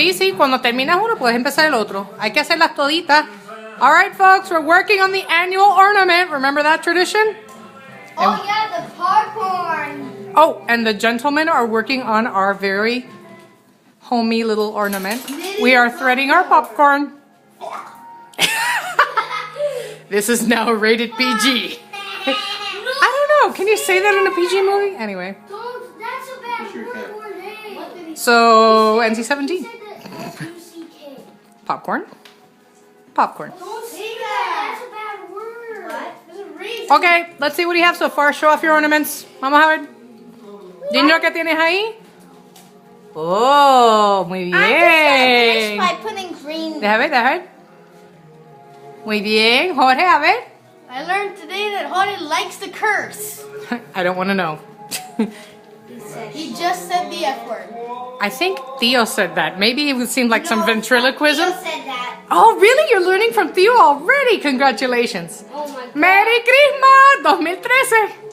Sí, sí, cuando terminas uno puedes empezar el otro. Hay que hacerlas toditas. All right, folks, we're working on the annual ornament. Remember that tradition? Oh, yeah, the popcorn. Oh, and the gentlemen are working on our very homey little ornament. We are threading our popcorn. This is now rated PG. I don't know. Can you say that in a PG movie? Anyway. Don't, that's a bad word. Hey. So, NC-17. He said that UCK. Popcorn. Popcorn. Don't say that. That's a bad word. What? There's a reason. Okay, let's see what you have so far. Show off your ornaments. Vamos a ver. Dime ¿qué tienes ahí? Oh, muy bien. I'm just gonna finish by putting green. Deja ver. Muy bien. Jorge, a ver. I learned today that Jorge likes to curse. I don't want to know. He just said the F word. I think Theo said that. Maybe it seemed like some ventriloquism. Theo said that. Oh, really? You're learning from Theo already? Congratulations. Oh my God. Merry Christmas 2013.